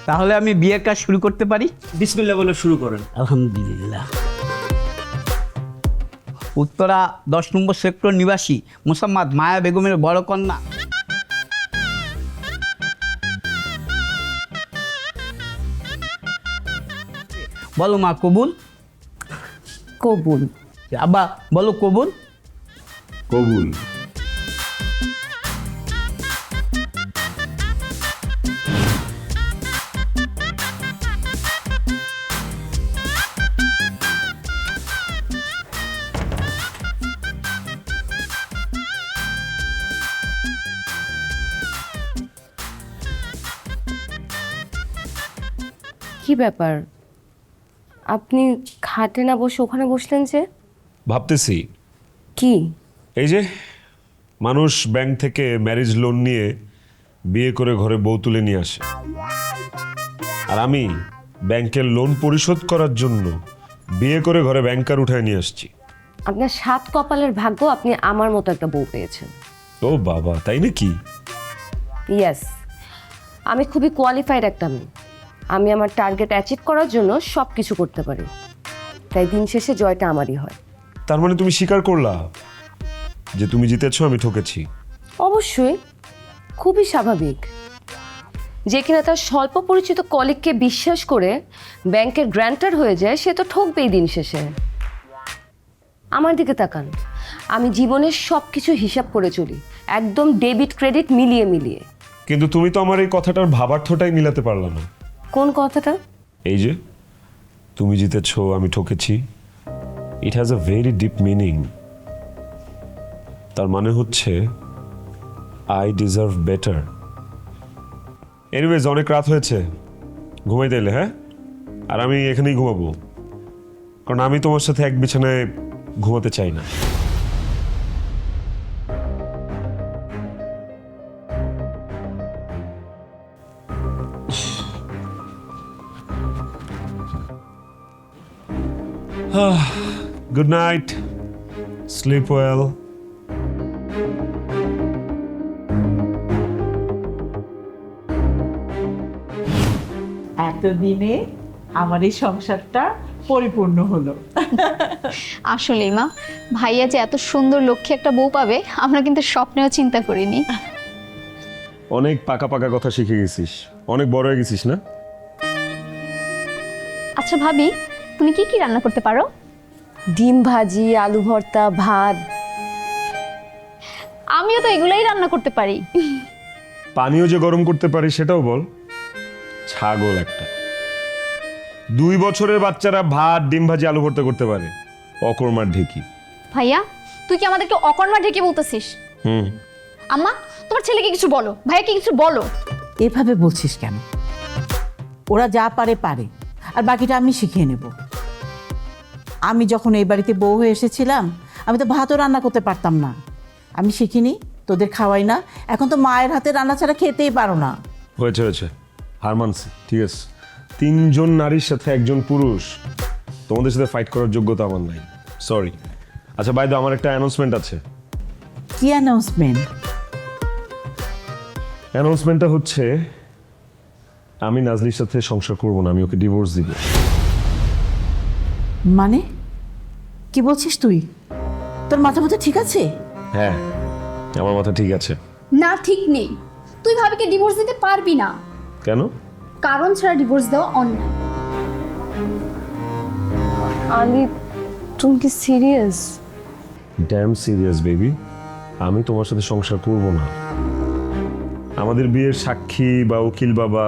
তাহলে আমি বিয়ের কাজ শুরু করতে পারি? বিসমিল্লাহ বলে শুরু করেন। আলহামদুলিল্লাহ। উত্তরা 10 নম্বর সেক্টর নিবাসী মোসাম্মদ মায়া বেগমের বড় কন্যা বলো মা কবুল। কবুল। আব্বা বলো কবুল। কবুল। কি ব্যাপার, আপনি খাটে না বসে ওখানে বসলেন যে? ভাবতেছি কি? এই যে মানুষ ব্যাংক থেকে ম্যারেজ লোন নিয়ে বিয়ে করে ঘরে বউ তুলে নিয়ে আসে, আর আমি ব্যাংকের লোন পরিশোধ করার জন্য বিয়ে করে ঘরে ব্যাংকার উঠায় নিয়ে আসছি। আপনার 7 কপালের ভাগ্য আপনি আমার মতো একটা বউ পেয়েছেন। ও বাবা, তাই নাকি? ইয়েস, আমি খুবই কোয়ালিফাইড একটা মেয়ে। আমি আমার টার্গেট অ্যাচিভ করার জন্য সব কিছু করতে পারি, তাই দিন শেষে জয়টা আমারই হয়। তার মানে তুমি স্বীকার করলা যে তুমি জিতেছো, আমি ঠকেছি? অবশ্যই, খুবই স্বাভাবিক। যে কিনা তার স্বল্প পরিচিত কলিগকে বিশ্বাস করে ব্যাংকের গ্র্যান্টার হয়ে যায়, সে তো ঠকবেই দিন শেষে। আমার দিকে তাকান, আমি জীবনের সব কিছু হিসাব করে চলি, একদম ডেবিট ক্রেডিট মিলিয়ে মিলিয়ে। কিন্তু তুমি তো আমার এই কথাটার ভাবার্থটাই মিলাতে পারলা না। কোন কথাটা? এই যে তুমি জিতেছো, আমি ঠকেছি, it has a very deep meaning. তার মানে হচ্ছে আই ডিজার্ভ বেটার। এনিওয়েজ, অনেক রাত হয়েছে, ঘুমাইতে এলে। হ্যাঁ, আর আমি এখানেই ঘুমাবো, কারণ আমি তোমার সাথে এক বিছানায় ঘুমাতে চাই না। Good night, slip well. এতদিনে আমার এই সংসারটা পরিপূর্ণ হলো। আসলেই মা, ভাইয়া যে এত সুন্দর লক্ষ্যে একটা বউ পাবে আমরা কিন্তু স্বপ্নেও চিন্তা করিনি। অনেক পাকা পাকা কথা শিখে গেছিস, অনেক বড় হয়ে গেছিস না? আচ্ছা ভাবি, তুমি কি কি রান্না করতে পারো? ডিম ভাজি, আলু ভর্তা, ভাত। আমিও তো এগুলাই রান্না করতে পারি। পানীয় যে গরম করতে পারিস সেটাও বল। ছাগল একটা। 2 বছরের বাচ্চারা ভাত, ডিম ভাজি, আলু ভর্তা করতে পারে, অকর্মার ঢেকি। ভাইয়া, তুই কি আমাদেরকে অকর্মা ঢেকে বলতেছিস? আম্মা, তোমার ছেলেকে কিছু বলো, ভাইয়াকে কিছু বলো। এভাবে বলছিস কেন? ওরা যা পারে পারে, আর বাকিটা আমি শিখিয়ে নেব। আমি যখন এই বাড়িতে বউ হয়ে এসেছিলাম, আমি তো ভাতও রান্না করতে পারতাম না। আমি শিখিনি, তোদের খাওয়াই না। এখন তো মায়ের হাতে রান্না ছাড়া খেতেই পারো না। হয়েছে হয়েছে, হার মানছি, ঠিক আছে। 3 জন নারীর সাথে একজন পুরুষ, তোমাদের সাথে ফাইট করার যোগ্যতা আমার নাই, সরি। আচ্ছা বাইদা, আমার একটা অ্যানাউন্সমেন্ট আছে। কি অ্যানাউন্সমেন্ট? অ্যানাউন্সমেন্টটা হচ্ছে আমি নাজলির সাথে সংসার করবো না, আমি ওকে ডিভোর্স দিব। মানে কি বলছিস তুই? তোর মাথা মাথা ঠিক আছে? হ্যাঁ, আমার মাথা ঠিক আছে। না, ঠিক নেই। তুই ভাবিকে ডিভোর্স দিতে পারবি না, কেন? কারণ ছাড়া ডিভোর্স দেওয়া অন্যায়। আলি, তুমি কি সিরিয়াস? Damn serious baby. আমি তোমার সাথে সংসার করব না। আমাদের বিয়ের সাক্ষী বা উকিল বাবা,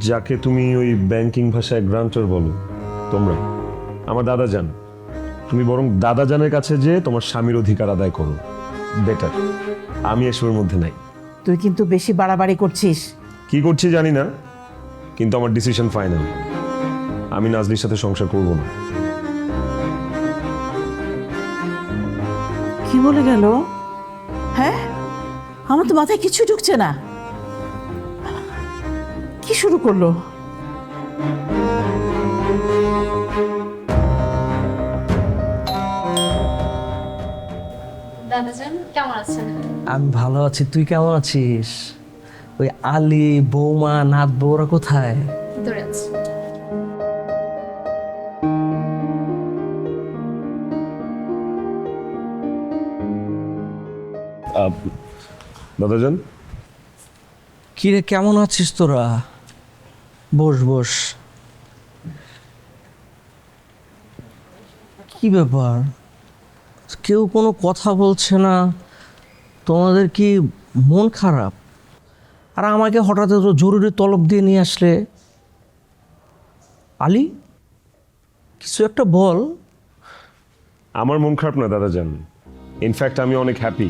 যাকে তুমি ওই ব্যাংকিং ভাষায় গ্রান্টার বলো, তোমরা আমার দাদা যান। তুমি বরং দাদা জানের কাছে যে তোমার স্বামীর অধিকার আদায় করো, বেটার। আমি এসবের মধ্যে নাই। তুই কিন্তু বেশি বাড়াবাড়ি করছিস। কি করছি জানি না, কিন্তু আমার ডিসিশন ফাইনাল। আমি নাজলির সাথে সংসার করব না। কি বলে গেল? হ্যাঁ, আমার তো মাথায় কিছু ঢুকছে না। কি শুরু করলো? দাদাজান কেমন আছেন? আমি ভালো আছি, তুই কেমন আছিস? ওই আলী, বৌমা, নাথ বউরা কোথায়? ভিতরে আছে। দাদাজান, কিরে কেমন আছিস তোরা? বস বস। কি ব্যাপার, কেউ কোনো কথা বলছে না? তোমাদের কি মন খারাপ? আর আমাকে হঠাৎ এত জরুরি তলব দিয়ে নিয়ে আসলে। আলী, কিছু একটা বল। আমার মন খারাপ না দাদাজান, ইনফ্যাক্ট আমি অনেক হ্যাপি।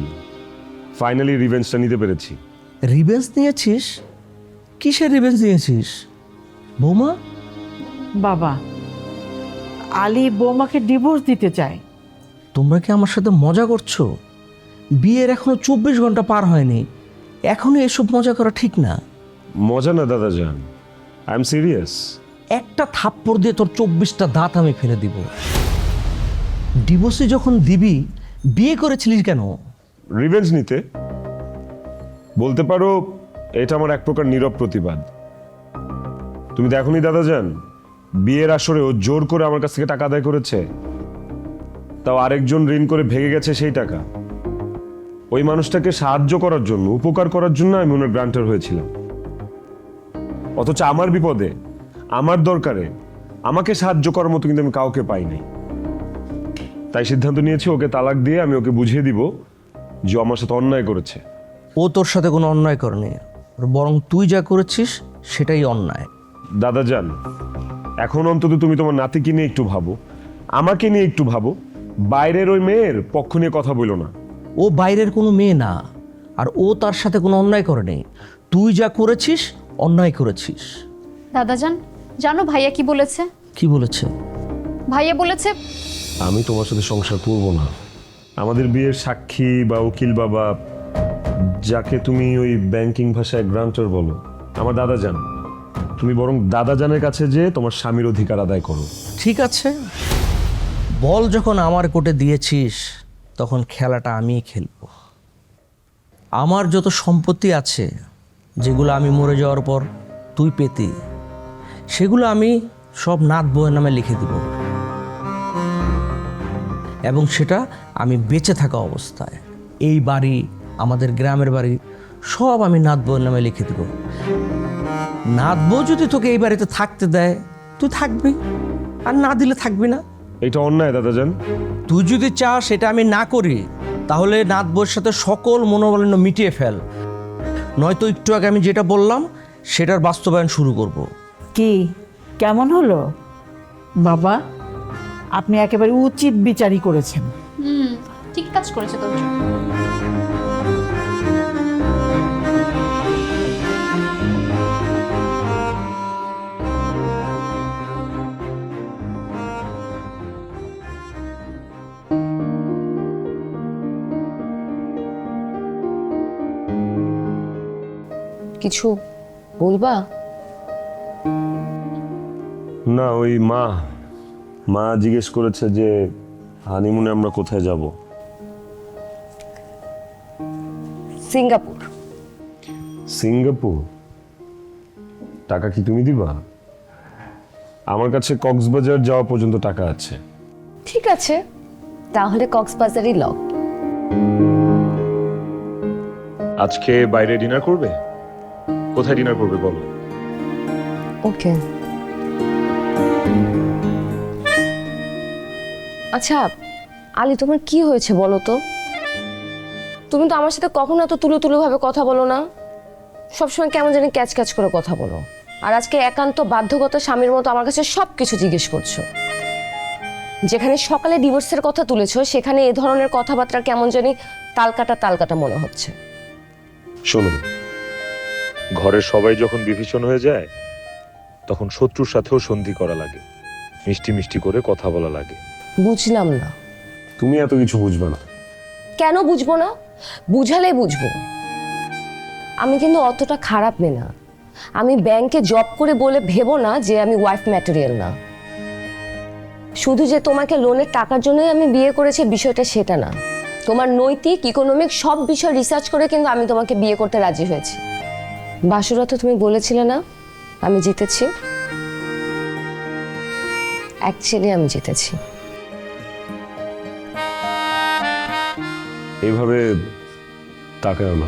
ফাইনালি রিভেঞ্জটা নিতে পেরেছি। রিভেঞ্জ নিয়েছিস? কিসের রিভেঞ্জ নিয়েছিস? বৌমা? বাবা, আলী বৌমাকে ডিভোর্স দিতে চায়। তোমরা কি আমার সাথে মজা করছো? বিয়ের এখনো 24 ঘন্টা পার হয়নি, এখনো এসব মজা করা ঠিক না। মজা না দাদাজান, আই এম সিরিয়াস। একটা থাপ্পড় দিয়ে তোর 24টা দাঁত আমি ফেলে দিব। ডিভোর্সে যখন দিবি, বিয়ে করেছিলিস কেন? রিভেঞ্জ নিতে। বলতে পারো এটা আমার এক প্রকার নীরব প্রতিবাদ। তুমি দেখোনি দাদাজান, বিয়ের আসরে ও জোর করে আমার কাছ থেকে টাকা আদায় করেছে, তাও আরেকজন ঋণ করে ভেঙে গেছে সেই টাকা। ওই মানুষটাকে সাহায্য করার জন্য, উপকার করার জন্য আমি ওনার গ্রান্টার হয়েছিলাম। অথচ আমার বিপদে, আমার দরকারে আমাকে সাহায্য করার মতো কিন্তু আমি কাউকে পাই নাই। তাই সিদ্ধান্ত নিয়েছি ওকে তালাক দিয়ে আমি ওকে বুঝিয়ে দিব যে আমার সাথে অন্যায় করেছে। ও তোর সাথে কোনো অন্যায় করেনি, বরং তুই যা করেছিস সেটাই অন্যায়। দাদাজান, এখন অন্তত তুমি তোমার নাতিকে নিয়ে একটু ভাবো, আমাকে নিয়ে একটু ভাবো। বাইরের ওই মেয়ের পক্ষ নিয়ে কথা বলো না। ও বাইরের কোনো মেয়ে না, আর ও তার সাথে কোনো অন্যায় করেনি। তুই যা করেছিস অন্যায় করেছিস। দাদাজান, জানো ভাইয়া কি বলেছে? কি বলেছে? ভাইয়া বলেছে আমি তোমার সাথে সংসার করব না। আমাদের বিয়ের সাক্ষী বা উকিল বাবা, যাকে তুমি ওই ব্যাংকিং ভাষায় গ্রান্টার বলো, আমার দাদা যান। তুমি বরং দাদা জানের কাছে যে তোমার স্বামীর অধিকার আদায় করো। ঠিক আছে, বল যখন আমার কোর্টে দিয়েছিস তখন খেলাটা আমিই খেলবো। আমার যত সম্পত্তি আছে, যেগুলো আমি মরে যাওয়ার পর তুই পেতি, সেগুলো আমি সব নাত বউয়ের নামে লিখে দিব, এবং সেটা আমি বেঁচে থাকা অবস্থায় এই বাড়ি, আমাদের গ্রামের বাড়ি সব আমি নাত বউয়ের নামে লিখে দিব। নাত বউ যদি তোকে এই বাড়িতে থাকতে দেয় তুই থাকবি, আর না দিলে থাকবি না। এটা অন্যায় দাদাজান। তুই যদি চাস সেটা আমি না করি, তাহলে নাত বউয়ের সাথে সকল মনোমালিন্য মিটিয়ে ফেল, নয়তো একটু আগে আমি যেটা বললাম সেটার বাস্তবায়ন শুরু করব। কি কেমন হলো বাবা? আপনি একেবারে উচিত বিচারই করেছেন। ঠিক কাজ করেছে তোর। কিছু বলবা? না, ওই মা জিজ্ঞেস করেছে যে হানিমুনে আমরা কোথায় যাব। সিঙ্গাপুর। সিঙ্গাপুর? টাকা কি তুমি দিবা? আমার কাছে কক্সবাজার যাওয়া পর্যন্ত টাকা আছে। ঠিক আছে, তাহলে কক্সবাজারই লক। আজকে বাইরে ডিনার করবে? কোথায় ডিনার করবে বলো? ওকে। আচ্ছা আলী, তোমার কি হয়েছে বলো তো? তুমি তো আমার সাথে কখনো এত তুলো ভাবে কথা বলো না, সবসময় কেমন জানি ক্যাচ ক্যাচ করে কথা বলো। আর আজকে একান্ত বাধ্যগত স্বামীর মতো আমার কাছে সব কিছু জিজ্ঞেস করছো। যেখানে সকালে ডিভোর্সের কথা তুলেছো, সেখানে এ ধরনের কথাবার্তা কেমন জানি তালকাটা মনে হচ্ছে। শোনো, ঘরের সবাই যখন বিভীষণ হয়ে যায়, তখন শত্রুর সাথেও সন্ধি করা লাগে, মিষ্টি মিষ্টি করে কথা বলা লাগে। বুঝলাম না। তুমি এত কিছু বুঝবে না। কেন বুঝবো না? বুঝালে বুঝবো। আমি কিন্তু অতটা খারাপ মেয়ে না। আমি ব্যাংকে জব করে বলে ভেবো না যে আমি ওয়াইফ ম্যাটেরিয়াল না। শুধু যে তোমাকে লোনের টাকার জন্যই আমি বিয়ে করেছি বিষয়টা সেটা না। তোমার নৈতিক, ইকোনমিক সব বিষয় রিসার্চ করে কিন্তু আমি তোমাকে বিয়ে করতে রাজি হয়েছি। বাসুরাতে তুমি বলেছিলে না আমি জিতেছি? অ্যাকচুয়ালি আমি জিতেছি। এইভাবে তাকাও না,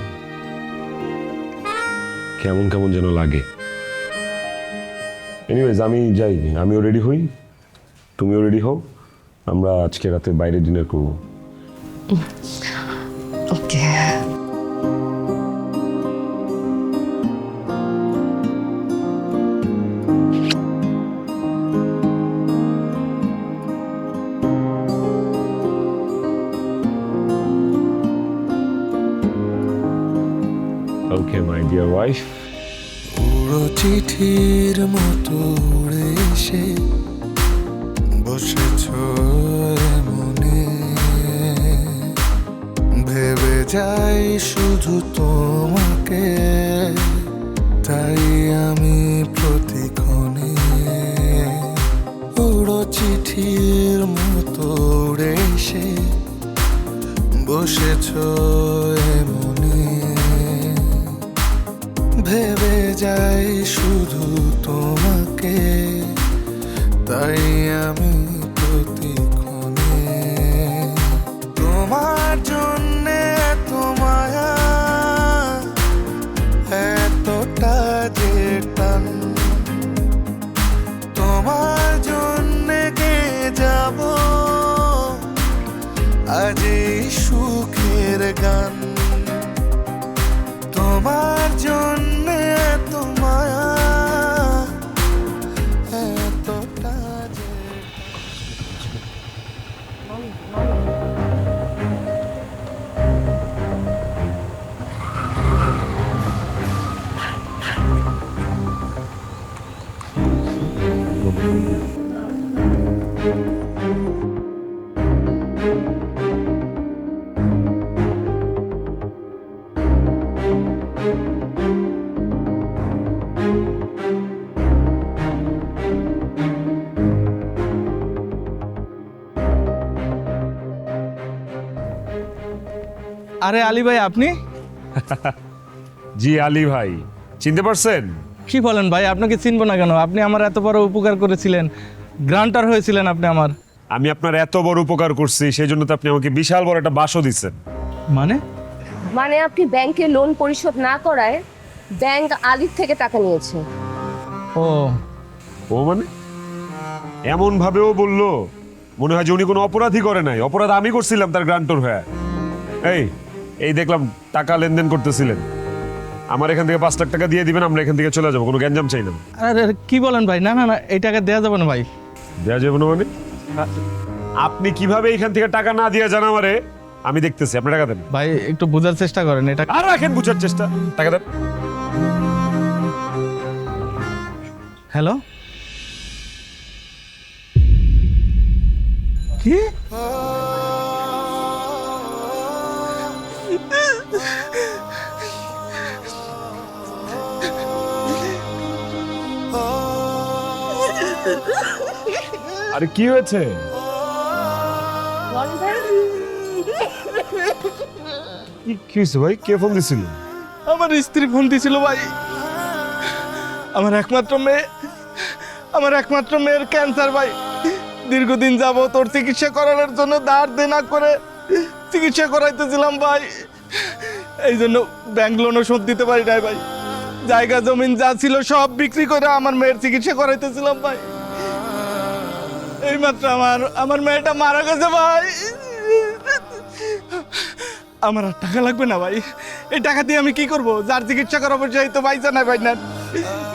কেমন কেমন যেন লাগে। এনিওয়েজ আমি যাই, আমিও রেডি হই, তুমিও রেডি হও, আমরা আজকে রাতে বাইরে ডিনার করবো। ওকে। ওকে মাই ডিয়ার ওয়াইফ। পুরো চিঠির মতো উড়ে এসে বসেছ মনে, ভেবে যাই শুধু তোমাকে, তাই আমি প্রতিক্ষণে পুরো চিঠির মতো উড়ে এসে বসেছ মনে, ভেবে যাই শুধু তোমাকে, তাই আমি প্রতিক্ষণে তোমার জন্যে এত মায়া, এতটা যে টান, তোমার জন্যে গে যাব আজ এই সুখের গান, তোমার জন্য এত মায়া, এতটা যে আরে আলী ভাই, আপনি? জি আলী ভাই, চিনতে পারছেন? কি বলেন ভাই, আপনাকে চিনবো না কেন? আপনি আমার এত বড় উপকার করেছিলেন, গ্রান্টার হয়েছিলেন আপনি আমার। আমি আপনার এত বড় উপকার করছি, সেই জন্য তো আপনি আমাকে বিশাল বড় একটা বাসও দিচ্ছেন। মানে? মানে আপনি ব্যাংকে লোন পরিশোধ না করায় ব্যাংক আলির থেকে টাকা নিয়েছে। ও ও মানে এমন ভাবেও বললো, মনে হয় যে উনি কোনো অপরাধী করে নাই, অপরাধ আমি করছিলাম তার গ্রান্টর হয়ে। এই দেখলাম টাকা লেনদেন করতেছিলেন, আমার এখান থেকে 5 লাখ টাকা দিয়ে দিবেন, আমরা এখান থেকে চলে যাবো, কোনো গ্যাঞ্জাম চাই না। আরে কি বলেন ভাই? না না না, এই টাকা দেওয়া যাবে না ভাই। দেওয়া যাবে না মানে? আপনি কিভাবে এখান থেকে টাকা না দিয়ে যান আমারে, আমি দেখতেছি। আপনার টাকা দেন ভাই, একটু বোঝার চেষ্টা করেন এটা। আর রাখেন বুঝার চেষ্টা, টাকা দেন। হ্যালো, কি? আরে কি হয়েছে? কি হয়েছে ভাই? কে ফোন দিছিল? আমার স্ত্রী ফোন দিছিল ভাই। আমার একমাত্র মেয়ের ক্যান্সার ভাই। দীর্ঘদিন যাব তোর চিকিৎসা করানোর জন্য ধার দেনা করে চিকিৎসা করাইতেছিলাম ভাই। এই জন্য ব্যাংক লোনও শোধ দিতে পারি নাই ভাই। জায়গা জমিন যা ছিল সব বিক্রি করে আমার মেয়ের চিকিৎসা করাইতেছিলাম ভাই। এইমাত্র আমার মেয়েটা মারা গেছে ভাই। আমার আর টাকা লাগবে না ভাই। এই টাকা দিয়ে আমি কি করব? যার চিকিৎসা করাবো সেই তো পয়সা নাই ভাই। না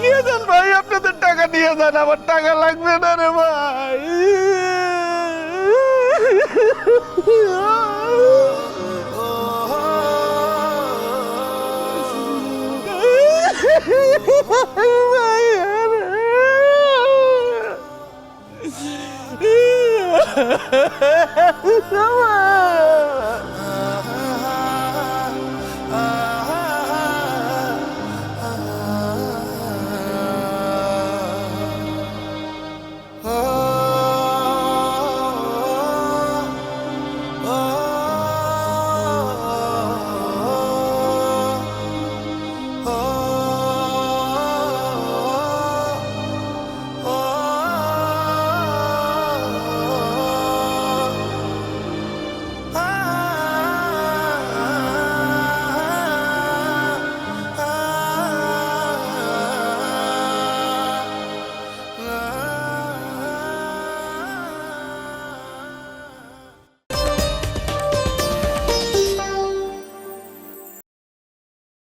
নিয়ে যান ভাই, আপনাদের টাকা নিয়ে যান, আমার টাকা লাগবে না রে ভাই। ভাই